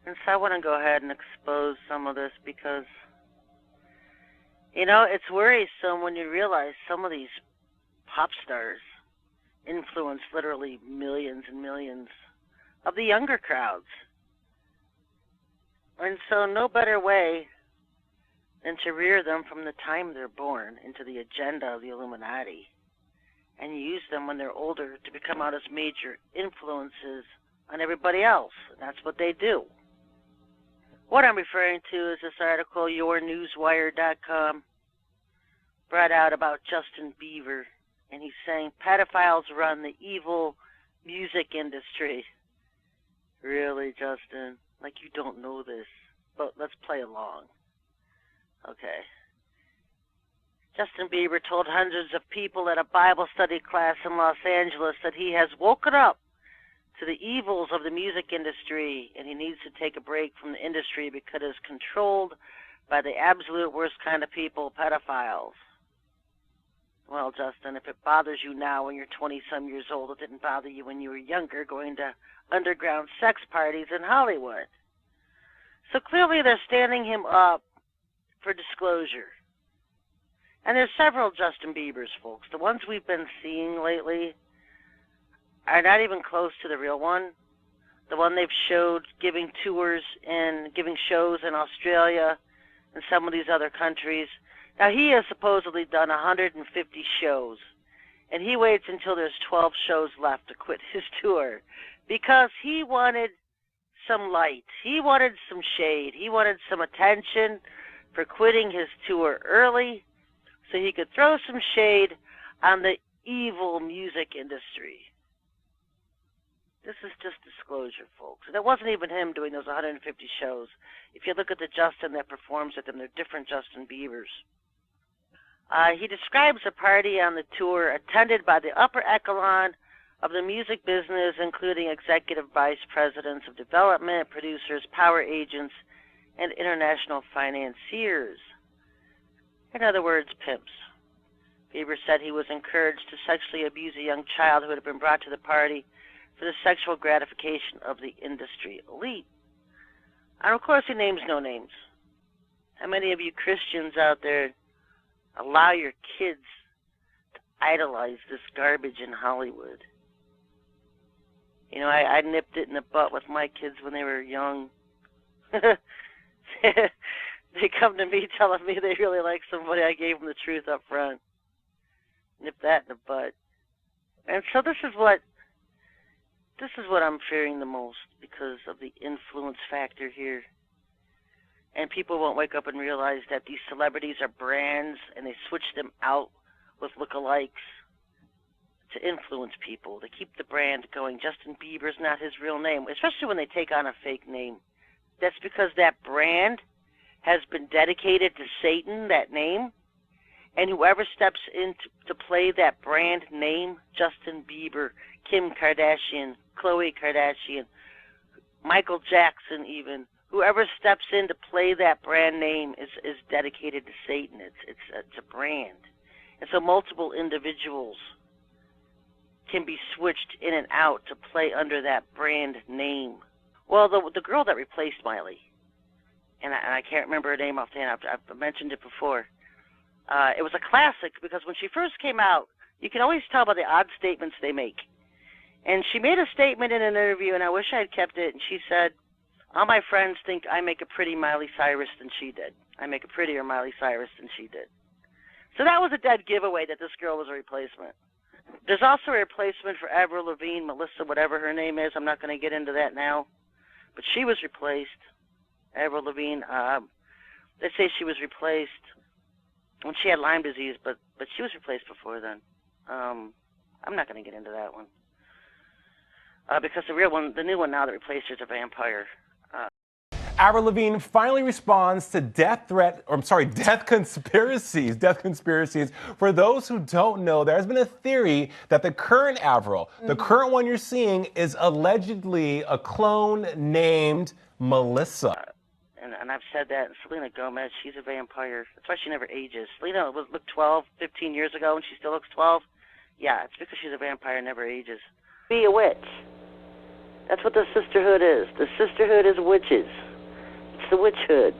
And so I want to go ahead and expose some of this because, you know, it's worrisome when you realize some of these pop stars influence literally millions and millions of the younger crowds. And so no better way than to rear them from the time they're born into the agenda of the Illuminati and use them when they're older to become out as major influences on everybody else. And that's what they do. What I'm referring to is this article, yournewswire.com, brought out about Justin Bieber, and he's saying pedophiles run the evil music industry. Really, Justin? Like you don't know this, but let's play along. Okay. Justin Bieber told hundreds of people at a Bible study class in Los Angeles that he has woken up to the evils of the music industry, and he needs to take a break from the industry because it's controlled by the absolute worst kind of people, pedophiles. Well, Justin, if it bothers you now when you're 20-some years old, it didn't bother you when you were younger going to underground sex parties in Hollywood. So clearly they're standing him up for disclosure. And there's several Justin Biebers, folks. The ones we've been seeing lately are not even close to the real one. The one they've showed giving tours and giving shows in Australia and some of these other countries. Now, he has supposedly done 150 shows, and he waits until there's 12 shows left to quit his tour because he wanted some light. He wanted some shade. He wanted some attention for quitting his tour early so he could throw some shade on the evil music industry. This is just disclosure, folks. And it wasn't even him doing those 150 shows. If you look at the Justin that performs at them, they're different Justin Biebers. He describes a party on the tour attended by the upper echelon of the music business, including executive vice presidents of development, producers, power agents, and international financiers. In other words, pimps. Bieber said he was encouraged to sexually abuse a young child who had been brought to the party for the sexual gratification of the industry elite. And of course, he names no names. How many of you Christians out there allow your kids to idolize this garbage in Hollywood? You know, I nipped it in the butt with my kids when they were young. They come to me telling me they really like somebody. I gave them the truth up front. Nip that in the butt. And so this is what I'm fearing the most because of the influence factor here. And people won't wake up and realize that these celebrities are brands and they switch them out with lookalikes to influence people, to keep the brand going. Justin Bieber's not his real name, especially when they take on a fake name. That's because that brand has been dedicated to Satan, that name, and whoever steps in to play that brand name, Justin Bieber, Kim Kardashian, Khloe Kardashian, Michael Jackson even, whoever steps in to play that brand name is dedicated to Satan. It's a brand. And so multiple individuals can be switched in and out to play under that brand name. Well, the girl that replaced Miley, and I can't remember her name offhand, I've mentioned it before. It was a classic because when she first came out, you can always tell by the odd statements they make. And she made a statement in an interview, and I wish I had kept it, and she said, all my friends think I make a pretty Miley Cyrus than she did. I make a prettier Miley Cyrus than she did. So that was a dead giveaway that this girl was a replacement. There's also a replacement for Avril Lavigne, Melissa, whatever her name is. I'm not going to get into that now. But she was replaced. Avril Lavigne, they say she was replaced when she had Lyme disease, but she was replaced before then. I'm not going to get into that one. Because the real one, the new one now that replaced her is a vampire. Avril Lavigne finally responds to death conspiracies. For those who don't know, there has been a theory that the current Avril, the current one you're seeing, is allegedly a clone named Melissa. And I've said that. Selena Gomez, she's a vampire. That's why she never ages. Selena looked 12, 15 years ago, and she still looks 12. Yeah, it's because she's a vampire and never ages. Be a witch. That's what the sisterhood is. The sisterhood is witches. It's the witchhood.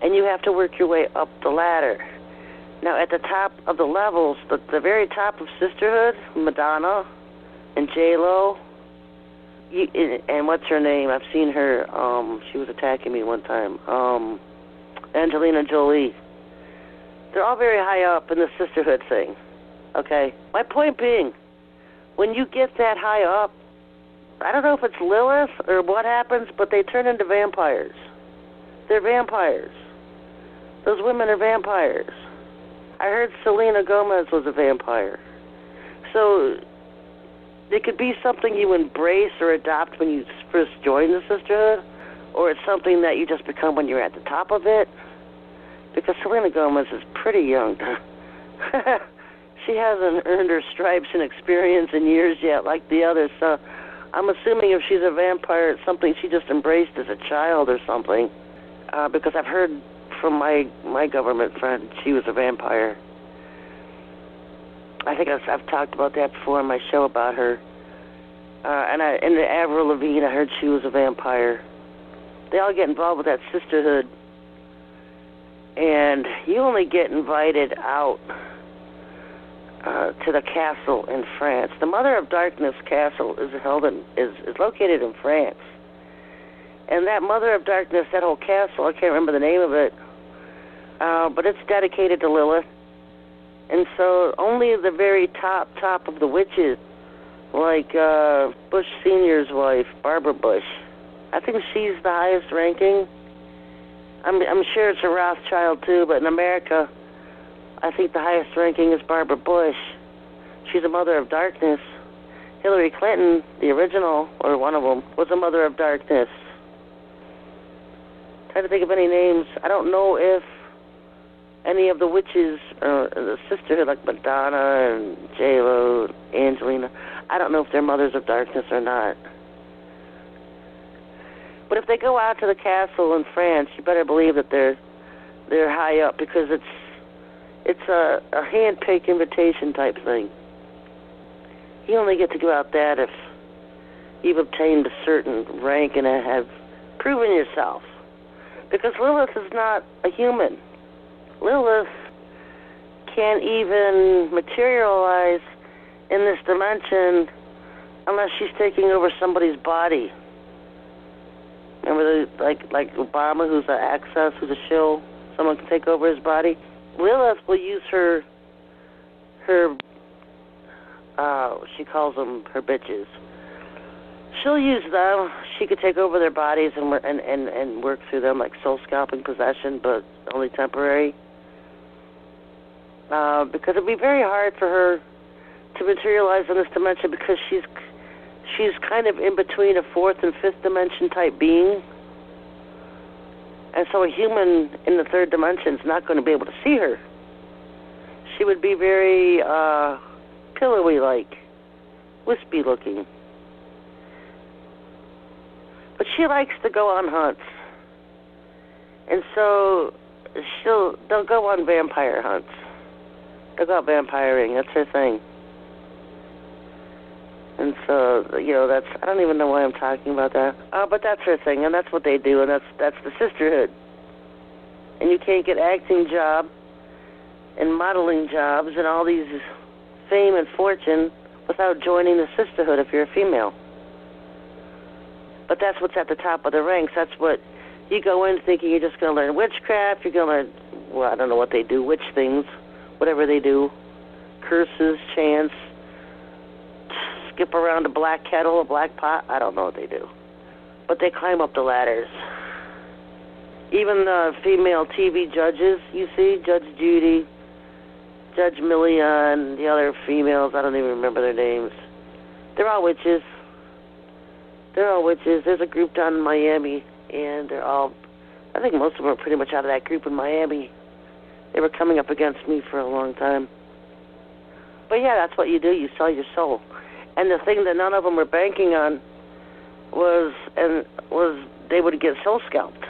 And you have to work your way up the ladder. Now, at the top of the levels, the very top of sisterhood, Madonna and J-Lo, and what's her name? I've seen her. She was attacking me one time. Angelina Jolie. They're all very high up in the sisterhood thing. Okay? My point being, when you get that high up, I don't know if it's Lilith or what happens, but they turn into vampires. They're vampires. Those women are vampires. I heard Selena Gomez was a vampire. So it could be something you embrace or adopt when you first join the sisterhood, or it's something that you just become when you're at the top of it. Because Selena Gomez is pretty young. She hasn't earned her stripes and experience in years yet like the others, so I'm assuming if she's a vampire, it's something she just embraced as a child or something. Because I've heard from my government friend she was a vampire. I think I've talked about that before on my show about her. And in the Avril Lavigne, I heard she was a vampire. They all get involved with that sisterhood. And you only get invited out to the castle in France. The Mother of Darkness castle is located in France. And that Mother of Darkness, that whole castle, I can't remember the name of it, but it's dedicated to Lilith. And so only the very top of the witches, like Bush Sr.'s wife, Barbara Bush, I think she's the highest ranking. I'm sure it's a Rothschild too, but in America, I think the highest ranking is Barbara Bush. She's a Mother of Darkness. Hillary Clinton, the original, or one of them, was a Mother of Darkness. Trying to think of any names. I don't know if any of the witches, the sisterhood, like Madonna and J-Lo, Angelina, I don't know if they're Mothers of Darkness or not. But if they go out to the castle in France, you better believe that they're high up, because it's a hand-picked invitation type thing. You only get to go out that if you've obtained a certain rank and have proven yourself. Because Lilith is not a human. Lilith can't even materialize in this dimension unless she's taking over somebody's body. Remember, like Obama, who's an access, who's a shill, someone can take over his body. Lilith will use her she calls them her bitches. She'll use them. She could take over their bodies and work through them, like soul scalping, possession, but only temporary. Because it'd be very hard for her to materialize in this dimension, because she's kind of in between a fourth and fifth dimension type being. And so a human in the third dimension is not going to be able to see her. She would be very pillowy-like, wispy-looking. But she likes to go on hunts. And so they'll go on vampire hunts. They'll go out vampiring. That's her thing. And so, I don't even know why I'm talking about that. But that's her thing, and that's what they do, and that's the sisterhood. And you can't get acting job and modeling jobs and all these fame and fortune without joining the sisterhood if you're a female. But that's what's at the top of the ranks. That's what you go in thinking you're just going to learn witchcraft. You're going to learn, well, I don't know what they do, witch things, whatever they do, curses, chants, skip around a black kettle, a black pot. I don't know what they do. But they climb up the ladders. Even the female TV judges, you see, Judge Judy, Judge Millia, and the other females, I don't even remember their names. They're all witches. They're all witches. There's a group down in Miami, and I think most of them are pretty much out of that group in Miami. They were coming up against me for a long time. But yeah, that's what you do. You sell your soul. And the thing that none of them were banking on was they would get soul scalped.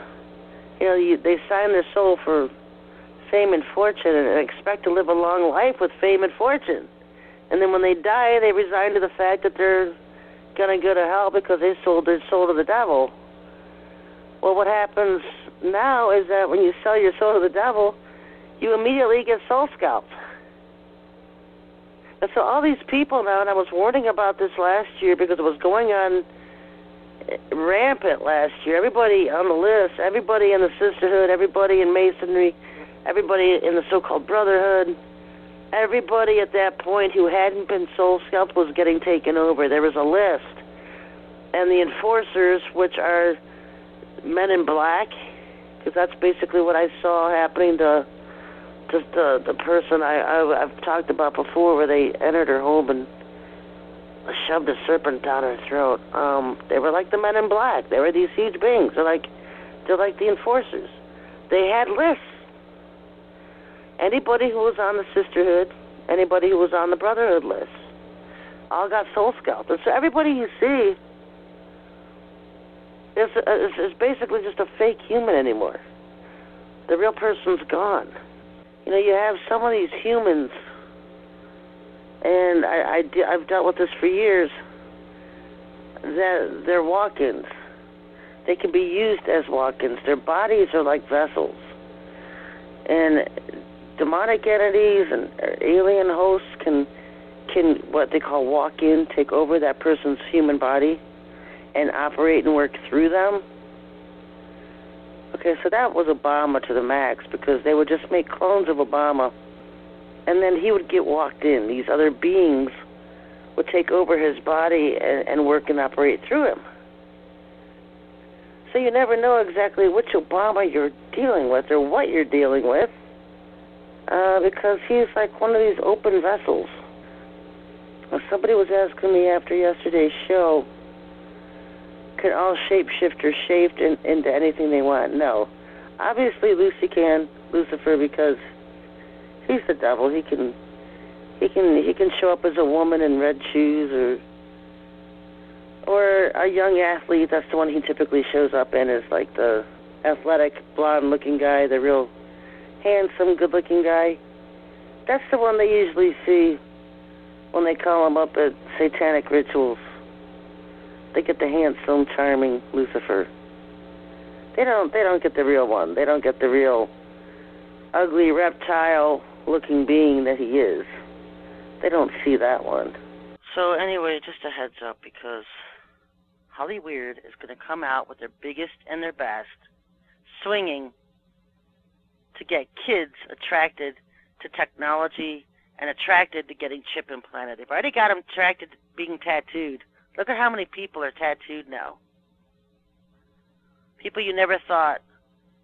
They sign their soul for fame and fortune and expect to live a long life with fame and fortune. And then when they die, they resign to the fact that they're going to go to hell because they sold their soul to the devil. Well, what happens now is that when you sell your soul to the devil, you immediately get soul scalped. And so all these people now, and I was warning about this last year because it was going on rampant last year. Everybody on the list, everybody in the sisterhood, everybody in Masonry, everybody in the so-called Brotherhood, everybody at that point who hadn't been soul scalped was getting taken over. There was a list. And the enforcers, which are men in black, because that's basically what I saw happening to the person I've talked about before, where they entered her home and shoved a serpent down her throat. They were like the men in black. They were these huge beings. They're like the enforcers. They had lists. Anybody who was on the sisterhood, anybody who was on the brotherhood list, all got soul scalped. And so everybody you see is basically just a fake human anymore. The real person's gone. You know, you have some of these humans, and I've dealt with this for years, that they're walk-ins. They can be used as walk-ins. Their bodies are like vessels. And demonic entities and alien hosts can what they call walk in, take over that person's human body and operate and work through them. Okay, so that was Obama to the max, because they would just make clones of Obama, and then he would get walked in. These other beings would take over his body and work and operate through him. So you never know exactly which Obama you're dealing with or what you're dealing with, because he's like one of these open vessels. Now, somebody was asking me after yesterday's show, can all shapeshifters shape into anything they want? No. Obviously, Lucifer, because he's the devil. He can show up as a woman in red shoes, or a young athlete. That's the one he typically shows up in, is like the athletic, blonde-looking guy, the real handsome, good-looking guy. That's the one they usually see when they call him up at satanic rituals. They get the handsome, charming Lucifer. They don't get the real one. They don't get the real ugly reptile-looking being that he is. They don't see that one. So anyway, just a heads up, because Hollyweird is going to come out with their biggest and their best, swinging to get kids attracted to technology and attracted to getting chip implanted. They've already got them attracted to being tattooed. Look at how many people are tattooed now. People you never thought,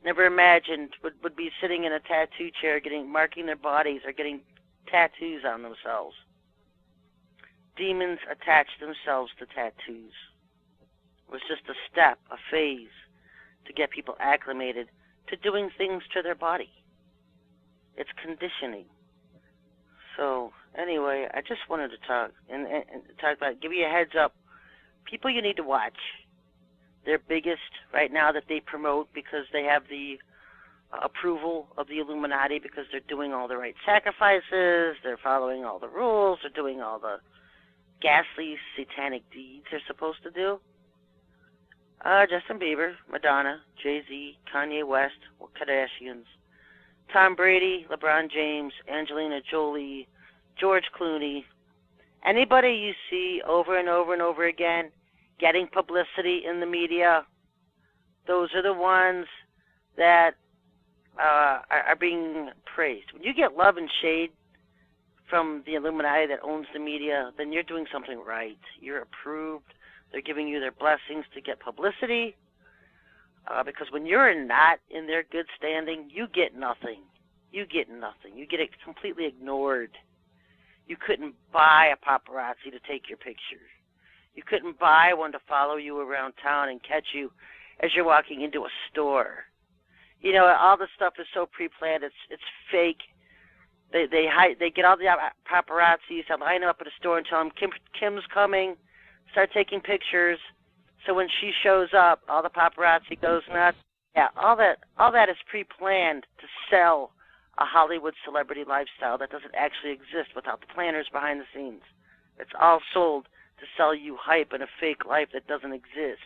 never imagined would be sitting in a tattoo chair marking their bodies or getting tattoos on themselves. Demons attach themselves to tattoos. It was just a step, a phase, to get people acclimated to doing things to their body. It's conditioning. So anyway, I just wanted to talk and talk about, give you a heads up. People you need to watch. Their biggest right now that they promote, because they have the approval of the Illuminati, because they're doing all the right sacrifices, they're following all the rules, they're doing all the ghastly satanic deeds they're supposed to do. Justin Bieber, Madonna, Jay-Z, Kanye West, Kardashians, Tom Brady, LeBron James, Angelina Jolie, George Clooney. Anybody you see over and over and over again getting publicity in the media, those are the ones that are being praised. When you get love and shade from the Illuminati that owns the media, then you're doing something right. You're approved. They're giving you their blessings to get publicity. Because when you're not in their good standing, you get nothing. You get nothing. You get completely ignored. You couldn't buy a paparazzi to take your picture. You couldn't buy one to follow you around town and catch you as you're walking into a store. You know, all this stuff is so pre-planned. It's fake. They get all the paparazzis to line up at a store and tell them Kim's coming. Start taking pictures. So when she shows up, all the paparazzi goes nuts. Yeah, all that is pre-planned to sell a Hollywood celebrity lifestyle that doesn't actually exist without the planners behind the scenes. It's all sold to sell you hype and a fake life that doesn't exist.